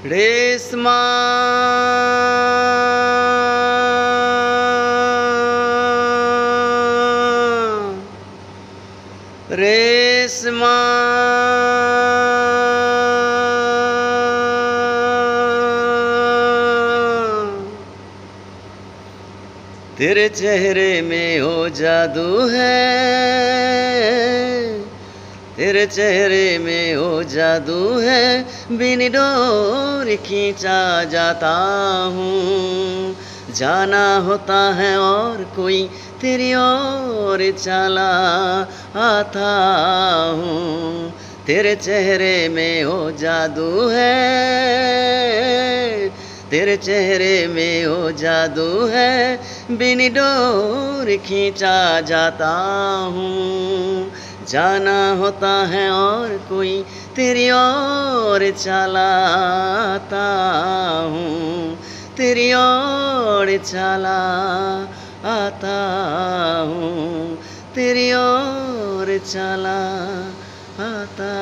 रेशमा रेशमा तेरे चेहरे में हो जादू है, तेरे चेहरे में हो जादू है, बिन डोर खींचा जाता हूँ। जाना होता है और कोई तेरी ओर चला आता हूँ। तेरे चेहरे में हो जादू है, तेरे चेहरे में हो जादू है, बिन डोर खींचा जाता हूँ। जाना होता है और कोई तेरी ओर चला आता हूँ, तेरी ओर चला आता हूँ, तेरी ओर चला आता